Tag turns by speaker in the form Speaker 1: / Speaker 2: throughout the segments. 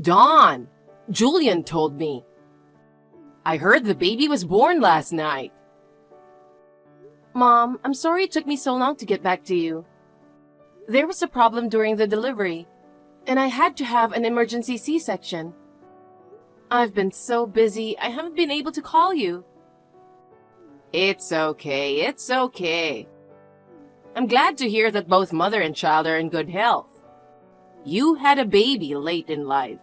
Speaker 1: Dawn, Julian told me. I heard the baby was born last night. Mom, I'm sorry it took me so long to get back to you. There was a problem during the delivery, and I had to have an emergency C-section. I've been so busy, I haven't been able to call you. It's okay, it's okay. I'm glad to hear that both mother and child are in good health. You had a baby late in life,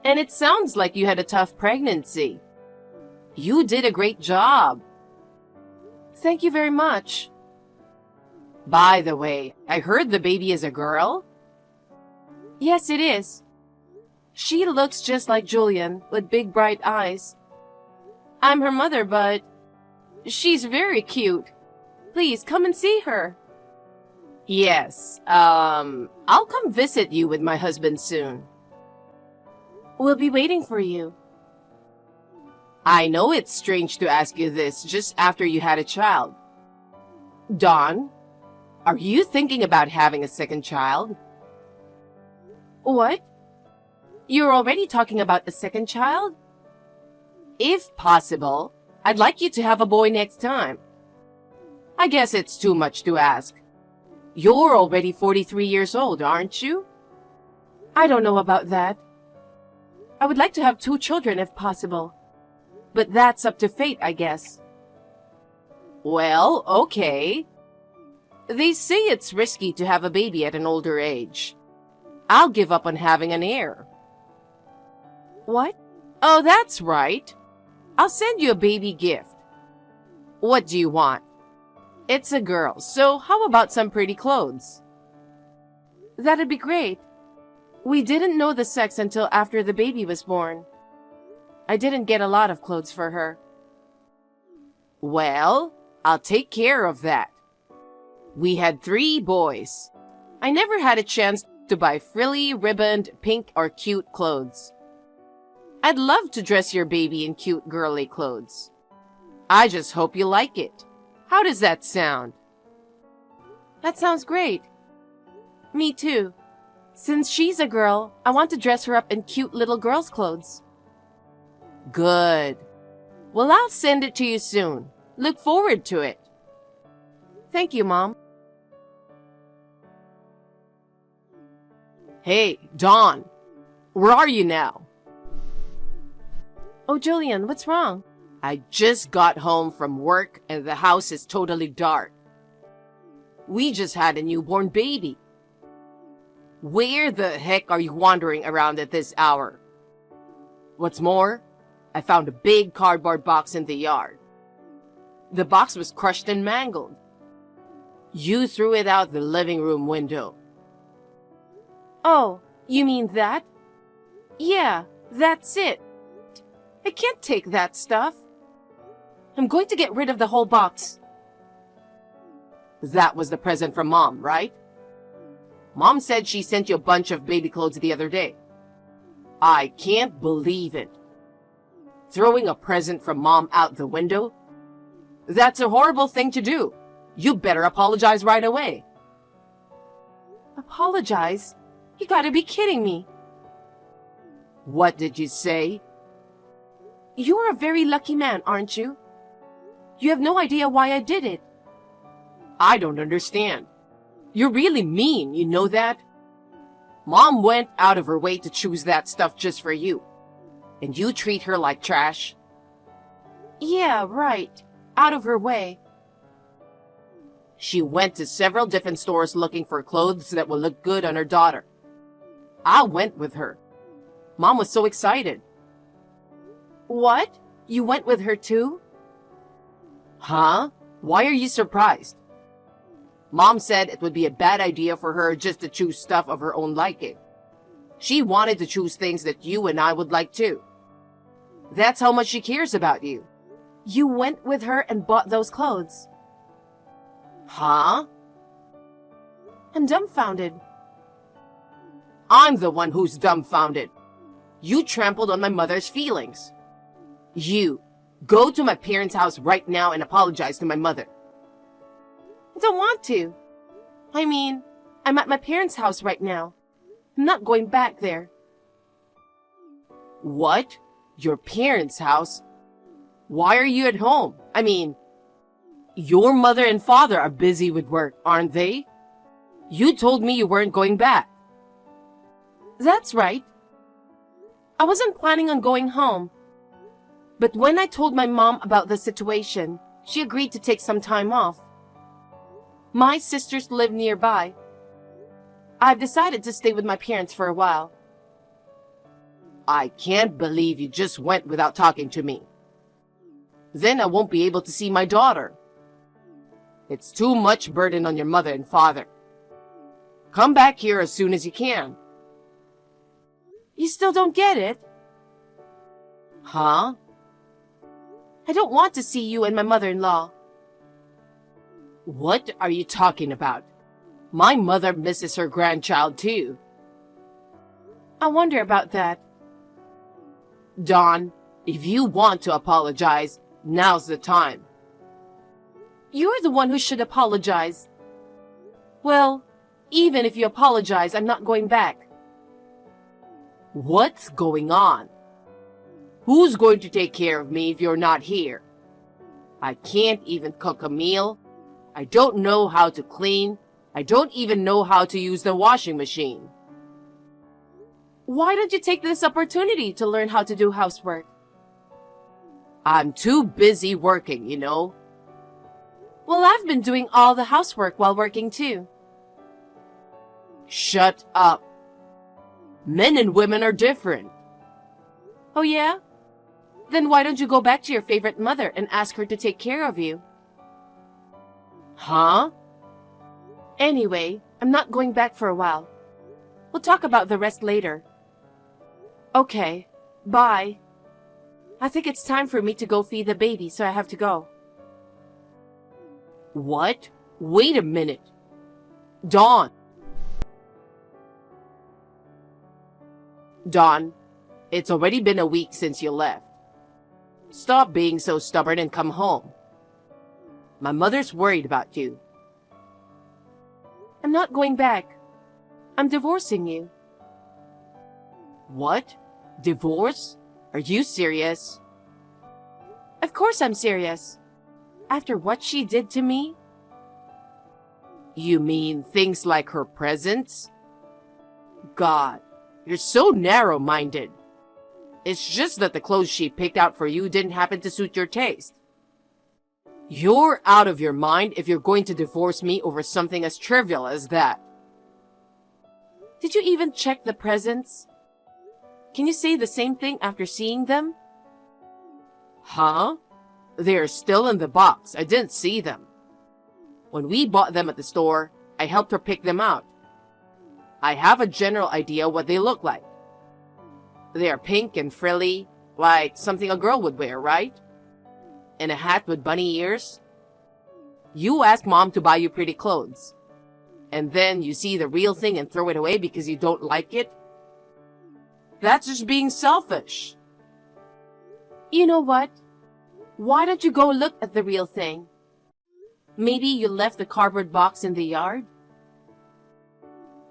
Speaker 1: and it sounds like you had a tough pregnancy. You did a great job. Thank you very much. By the way, I heard the baby is a girl? Yes, it is. She looks just like Julian, with big bright eyes. I'm her mother, but she's very cute. Please come and see her. Yes, I'll come visit you with my husband soon. We'll be waiting for you. I know it's strange to ask you this just after you had a child. Dawn, are you thinking about having a second child? What? You're already talking about a second child? If possible, I'd like you to have a boy next time. I guess it's too much to ask. You're already 43 years old, aren't you? I don't know about that. I would like to have 2 children if possible. But that's up to fate, I guess. Well, okay. They say it's risky to have a baby at an older age. I'll give up on having an heir. What? Oh, that's right. I'll send you a baby gift. What do you want? It's a girl, so how about some pretty clothes? That'd be great. We didn't know the sex until after the baby was born. I didn't get a lot of clothes for her. Well, I'll take care of that. We had 3 boys. I never had a chance to buy frilly, ribboned, pink, or cute clothes. I'd love to dress your baby in cute, girly clothes. I just hope you like it. How does that sound? That sounds great. Me too. Since she's a girl, I want to dress her up in cute little girl's clothes. Good. Well, I'll send it to you soon. Look forward to it. Thank you, Mom. Hey, Dawn. Where are you now? Oh, Julian, what's wrong? I just got home from work and the house is totally dark. We just had a newborn baby. Where the heck are you wandering around at this hour? What's more, I found a big cardboard box in the yard. The box was crushed and mangled. You threw it out the living room window. Oh, you mean that? Yeah, that's it. I can't take that stuff. I'm going to get rid of the whole box. That was the present from Mom, right? Mom said she sent you a bunch of baby clothes the other day. I can't believe it. Throwing a present from Mom out the window? That's a horrible thing to do. You better apologize right away. Apologize? You gotta be kidding me. What did you say? You're a very lucky man, aren't you? You have no idea why I did it. I don't understand. You're really mean, you know that? Mom went out of her way to choose that stuff just for you. And you treat her like trash? Yeah, right. Out of her way. She went to several different stores looking for clothes that would look good on her daughter. I went with her. Mom was so excited. What? You went with her too? Huh? Why are you surprised? Mom said it would be a bad idea for her just to choose stuff of her own liking. She wanted to choose things that you and I would like too. That's how much she cares about you. You went with her and bought those clothes. Huh? I'm dumbfounded. I'm the one who's dumbfounded. You trampled on my mother's feelings. You, go to my parents' house right now and apologize to my mother. I don't want to. I mean, I'm at my parents' house right now. I'm not going back there. What? Your parents' house? Why are you at home? I mean, your mother and father are busy with work, aren't they? You told me you weren't going back. That's right. I wasn't planning on going home. But when I told my mom about the situation, she agreed to take some time off. My sisters live nearby. I've decided to stay with my parents for a while. I can't believe you just went without talking to me. Then I won't be able to see my daughter. It's too much burden on your mother and father. Come back here as soon as you can. You still don't get it? Huh? I don't want to see you and my mother-in-law. What are you talking about? My mother misses her grandchild too. I wonder about that. Dawn, if you want to apologize, now's the time. You're the one who should apologize. Well, even if you apologize, I'm not going back. What's going on? Who's going to take care of me if you're not here? I can't even cook a meal. I don't know how to clean. I don't even know how to use the washing machine. Why don't you take this opportunity to learn how to do housework? I'm too busy working, you know. Well, I've been doing all the housework while working too. Shut up. Men and women are different. Oh yeah? Then why don't you go back to your favorite mother and ask her to take care of you? Huh? Anyway, I'm not going back for a while. We'll talk about the rest later. Okay, bye. I think it's time for me to go feed the baby, so I have to go. What? Wait a minute. Dawn. Dawn, it's already been a week since you left. Stop being so stubborn and come home. My mother's worried about you. I'm not going back. I'm divorcing you. What? Divorce? Are you serious? Of course I'm serious. After what she did to me? You mean things like her presence? God, you're so narrow-minded. It's just that the clothes she picked out for you didn't happen to suit your taste. You're out of your mind if you're going to divorce me over something as trivial as that. Did you even check the presents? Can you say the same thing after seeing them? Huh? They're still in the box. I didn't see them. When we bought them at the store, I helped her pick them out. I have a general idea what they look like. They are pink and frilly, like something a girl would wear, right? And a hat with bunny ears. You ask Mom to buy you pretty clothes. And then you see the real thing and throw it away because you don't like it? That's just being selfish. You know what? Why don't you go look at the real thing? Maybe you left the cardboard box in the yard?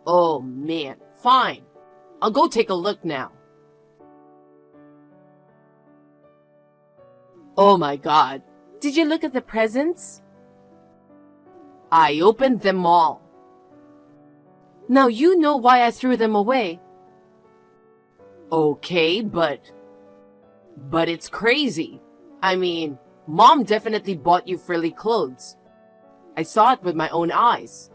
Speaker 1: Oh man, fine. I'll go take a look now. Oh my God. Did you look at the presents? I opened them all. Now you know why I threw them away. Okay, but it's crazy. I mean, Mom definitely bought you frilly clothes. I saw it with my own eyes.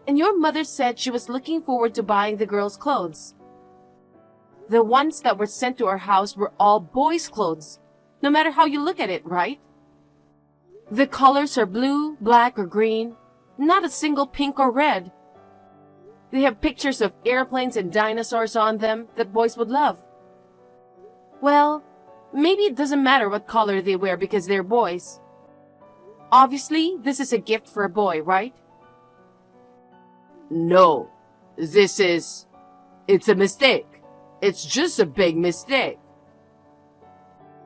Speaker 1: And your mother said she was looking forward to buying the girls' clothes. The ones that were sent to our house were all boys' clothes, no matter how you look at it, right? The colors are blue, black, or green, not a single pink or red. They have pictures of airplanes and dinosaurs on them that boys would love. Well, maybe it doesn't matter what color they wear because they're boys. Obviously, this is a gift for a boy, right? No, it's a mistake. It's just a big mistake.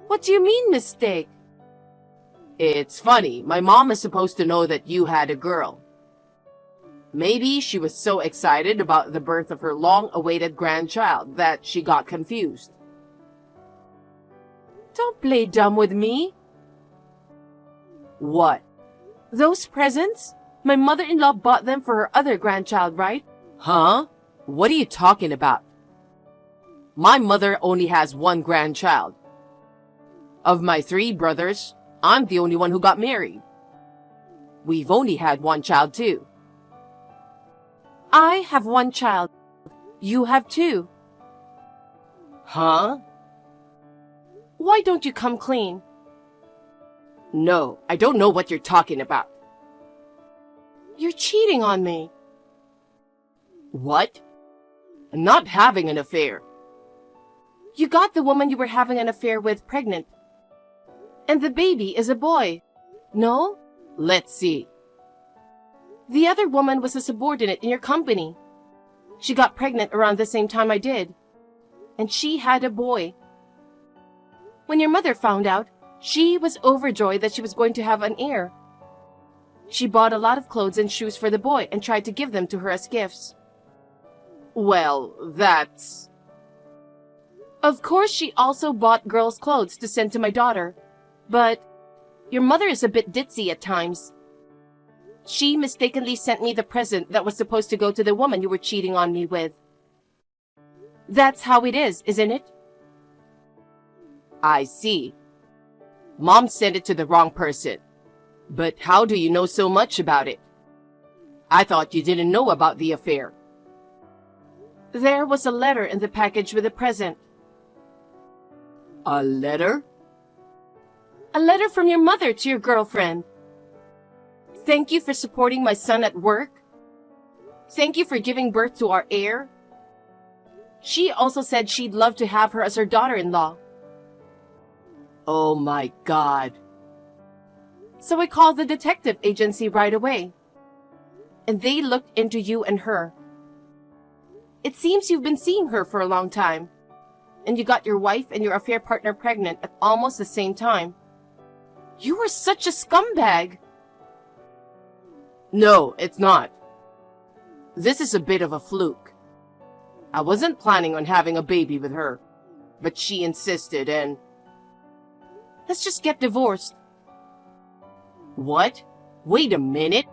Speaker 1: What do you mean, mistake? It's funny. My mom is supposed to know that you had a girl. Maybe she was so excited about the birth of her long-awaited grandchild that she got confused. Don't play dumb with me. What? Those presents? My mother-in-law bought them for her other grandchild, right? Huh? What are you talking about? My mother only has one grandchild. Of my 3 brothers, I'm the only one who got married. We've only had one child too. I have 1 child. You have 2. Huh? Why don't you come clean? No, I don't know what you're talking about. You're cheating on me. What? I'm not having an affair. You got the woman you were having an affair with pregnant. And the baby is a boy. No? Let's see. The other woman was a subordinate in your company. She got pregnant around the same time I did. And she had a boy. When your mother found out, she was overjoyed that she was going to have an heir. She bought a lot of clothes and shoes for the boy and tried to give them to her as gifts. Well, that's... Of course, she also bought girls' clothes to send to my daughter. But your mother is a bit ditzy at times. She mistakenly sent me the present that was supposed to go to the woman you were cheating on me with. That's how it is, isn't it? I see. Mom sent it to the wrong person. But how do you know so much about it? I thought you didn't know about the affair. There was a letter in the package with the present. A letter? A letter from your mother to your girlfriend. Thank you for supporting my son at work. Thank you for giving birth to our heir. She also said she'd love to have her as her daughter-in-law. Oh my God. So I called the detective agency right away. And they looked into you and her. It seems you've been seeing her for a long time. And you got your wife and your affair partner pregnant at almost the same time. You were such a scumbag. No, it's not. This is a bit of a fluke. I wasn't planning on having a baby with her, but she insisted and... Let's just get divorced. What? Wait a minute.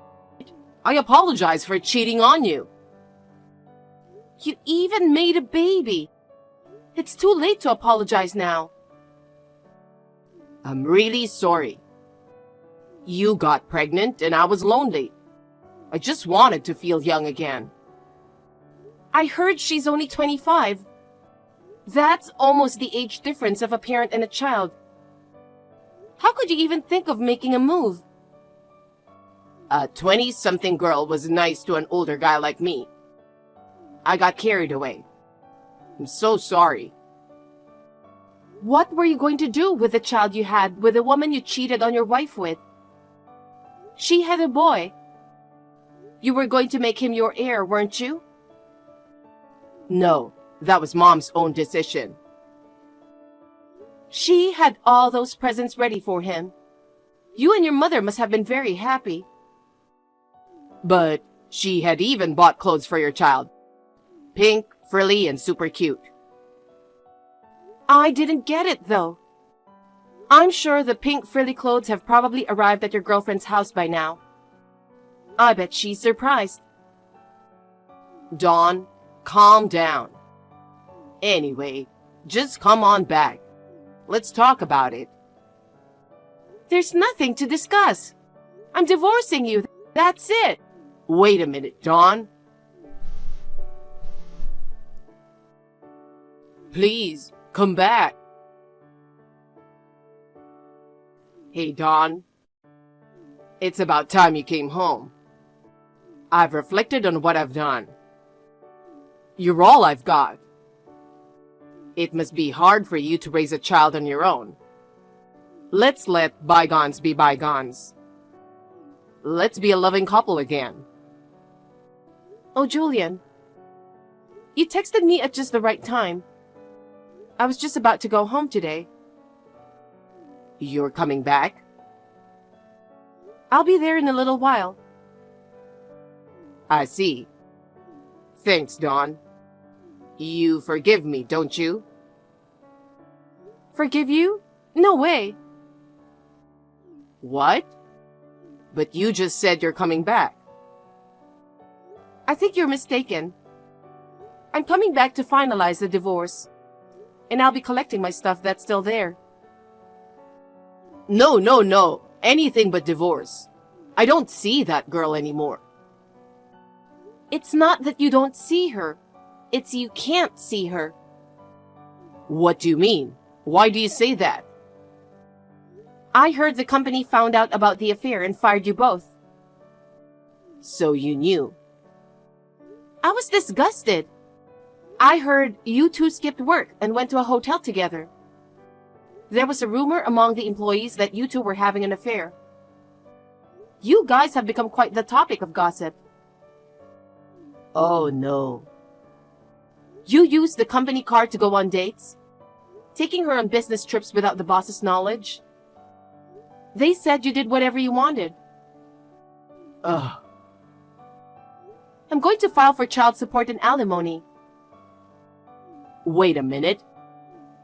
Speaker 1: I apologize for cheating on you. You even made a baby. It's too late to apologize now. I'm really sorry. You got pregnant and I was lonely. I just wanted to feel young again. I heard she's only 25. That's almost the age difference of a parent and a child. How could you even think of making a move? A 20-something girl was nice to an older guy like me. I got carried away. I'm so sorry. What were you going to do with the child you had with the woman you cheated on your wife with? She had a boy. You were going to make him your heir, weren't you? No, that was Mom's own decision. She had all those presents ready for him. You and your mother must have been very happy. But she had even bought clothes for your child. Pink, frilly, and super cute. I didn't get it, though. I'm sure the pink frilly clothes have probably arrived at your girlfriend's house by now. I bet she's surprised. Dawn, calm down. Anyway, just come on back. Let's talk about it. There's nothing to discuss. I'm divorcing you. That's it. Wait a minute, Dawn. Please, come back. Hey, Dawn. It's about time you came home. I've reflected on what I've done. You're all I've got. It must be hard for you to raise a child on your own. Let's let bygones be bygones. Let's be a loving couple again. Oh, Julian. You texted me at just the right time. I was just about to go home today. You're coming back? I'll be there in a little while.
Speaker 2: I see. Thanks, Dawn. You forgive me, don't you?
Speaker 1: Forgive you? No way.
Speaker 2: What? But you just said you're coming back.
Speaker 1: I think you're mistaken. I'm coming back to finalize the divorce. And I'll be collecting my stuff that's still there.
Speaker 2: No, no, no. Anything but divorce. I don't see that girl anymore.
Speaker 1: It's not that you don't see her. It's you can't see her.
Speaker 2: What do you mean? Why do you say that?
Speaker 1: I heard the company found out about the affair and fired you both.
Speaker 2: So you knew.
Speaker 1: I was disgusted. I heard you two skipped work and went to a hotel together. There was a rumor among the employees that you two were having an affair. You guys have become quite the topic of gossip.
Speaker 2: Oh no.
Speaker 1: You used the company car to go on dates, taking her on business trips without the boss's knowledge. They said you did whatever you wanted.
Speaker 2: Ugh.
Speaker 1: I'm going to file for child support and alimony.
Speaker 2: Wait a minute.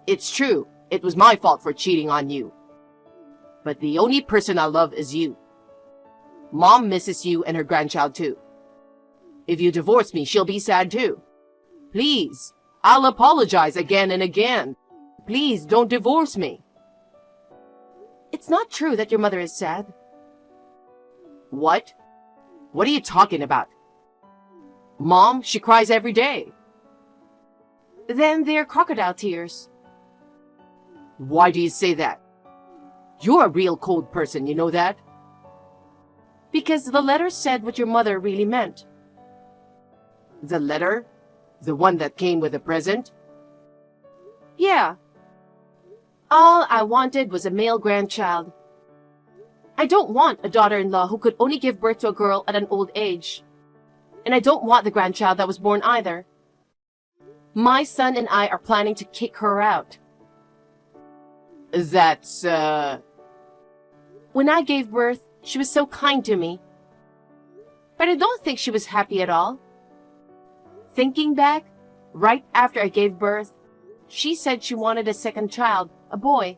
Speaker 2: It's true. It was my fault for cheating on you. But the only person I love is you. Mom misses you and her grandchild too. If you divorce me, she'll be sad too. Please, I'll apologize again and again. Please don't divorce me.
Speaker 1: It's not true that your mother is sad.
Speaker 2: What? What are you talking about? Mom, she cries every day.
Speaker 1: Then they're crocodile tears.
Speaker 2: Why do you say that? You're a real cold person, you know that?
Speaker 1: Because the letter said what your mother really meant.
Speaker 2: The letter? The one that came with the present?
Speaker 1: Yeah. All I wanted was a male grandchild. I don't want a daughter-in-law who could only give birth to a girl at an old age. And I don't want the grandchild that was born either. My son and I are planning to kick her out.
Speaker 2: That's,
Speaker 1: When I gave birth, she was so kind to me. But I don't think she was happy at all. Thinking back, right after I gave birth, she said she wanted a second child, a boy.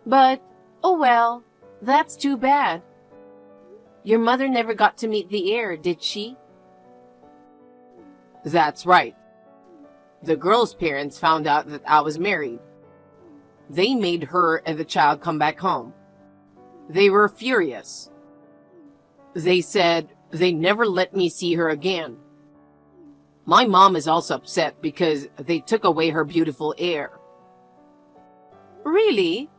Speaker 1: But, oh well, that's too bad. Your mother never got to meet the heir, did she?
Speaker 2: That's right. The girl's parents found out that I was married. They made her and the child come back home. They were furious. They said they never let me see her again. My mom is also upset because they took away her beautiful heir.
Speaker 1: Really?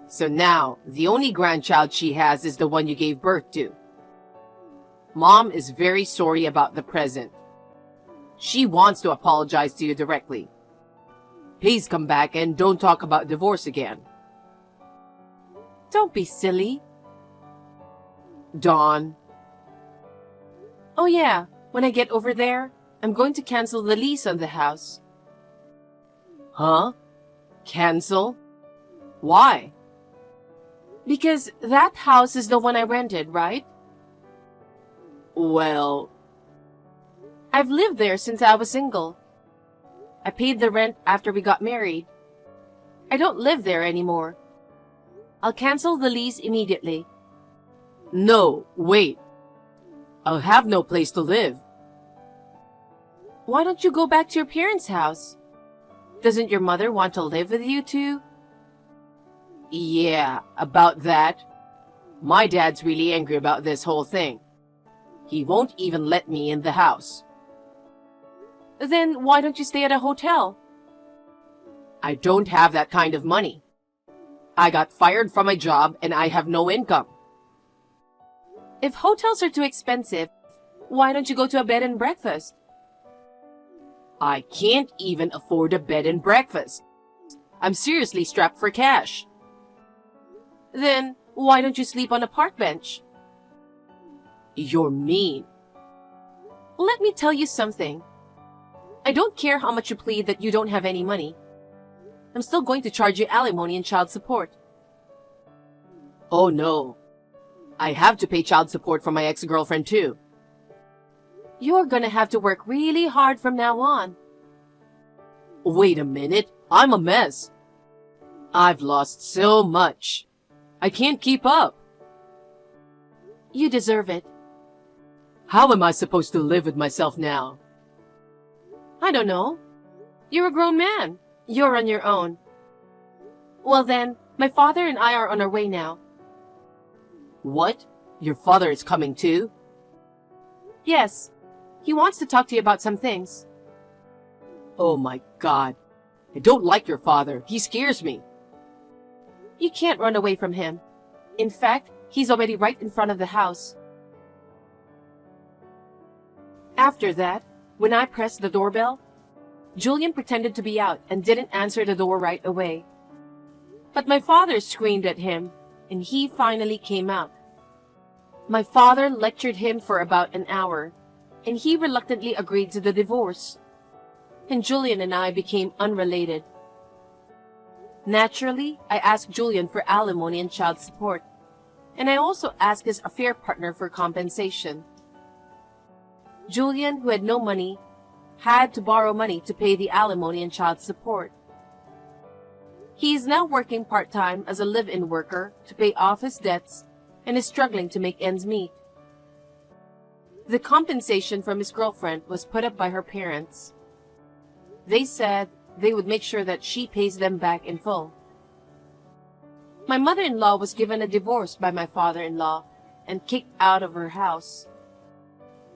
Speaker 2: So now, the only grandchild she has is the one you gave birth to. Mom is very sorry about the present. She wants to apologize to you directly. Please come back and don't talk about divorce again.
Speaker 1: Don't be silly.
Speaker 2: Dawn.
Speaker 1: Oh yeah, when I get over there, I'm going to cancel the lease on the house.
Speaker 2: Huh? Cancel? Why?
Speaker 1: Because that house is the one I rented, right?
Speaker 2: Well,
Speaker 1: I've lived there since I was single. I paid the rent after we got married. I don't live there anymore. I'll cancel the lease immediately.
Speaker 2: no, wait. I'll have no place to live.
Speaker 1: Why don't you go back to your parents' house? Doesn't your mother want to live with you too?
Speaker 2: Yeah, about that. My dad's really angry about this whole thing. He won't even let me in the house.
Speaker 1: Then why don't you stay at a hotel?
Speaker 2: I don't have that kind of money. I got fired from my job and I have no income.
Speaker 1: If hotels are too expensive, why don't you go to a bed and breakfast?
Speaker 2: I can't even afford a bed and breakfast. I'm seriously strapped for cash.
Speaker 1: Then why don't you sleep on a park bench?
Speaker 2: You're mean.
Speaker 1: Let me tell you something. I don't care how much you plead that you don't have any money. I'm still going to charge you alimony and child support.
Speaker 2: Oh no. I have to pay child support for my ex-girlfriend too.
Speaker 1: You're gonna have to work really hard from now on.
Speaker 2: Wait a minute, I'm a mess. I've lost so much. I can't keep up.
Speaker 1: You deserve it.
Speaker 2: How am I supposed to live with myself now?
Speaker 1: I don't know. You're a grown man. You're on your own. Well then, my father and I are on our way now.
Speaker 2: What? Your father is coming too?
Speaker 1: Yes. He wants to talk to you about some things.
Speaker 2: Oh my God. I don't like your father. He scares me.
Speaker 1: You can't run away from him. In fact, he's already right in front of the house. After that, when I pressed the doorbell, Julian pretended to be out and didn't answer the door right away. But my father screamed at him, and he finally came out. My father lectured him for about an hour, and he reluctantly agreed to the divorce. And Julian and I became unrelated. Naturally, I asked Julian for alimony and child support, and I also asked his affair partner for compensation. Julian, who had no money, had to borrow money to pay the alimony and child support. He is now working part-time as a live-in worker to pay off his debts and is struggling to make ends meet. The compensation from his girlfriend was put up by her parents. They said they would make sure that she pays them back in full. My mother-in-law was given a divorce by my father-in-law and kicked out of her house.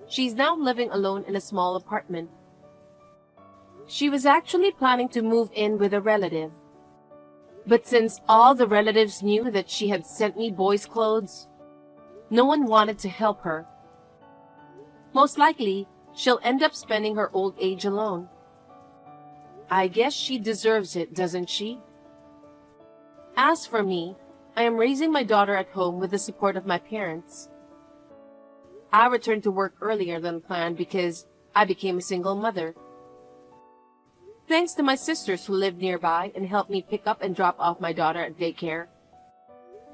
Speaker 1: She's now living alone in a small apartment. She was actually planning to move in with a relative. But since all the relatives knew that she had sent me boys' clothes, no one wanted to help her. Most likely, she'll end up spending her old age alone. I guess she deserves it, doesn't she? As for me, I am raising my daughter at home with the support of my parents. I returned to work earlier than planned because I became a single mother. Thanks to my sisters who live nearby and help me pick up and drop off my daughter at daycare,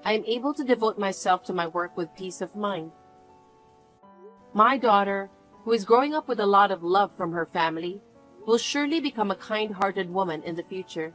Speaker 1: I am able to devote myself to my work with peace of mind. My daughter, who is growing up with a lot of love from her family, will surely become a kind-hearted woman in the future.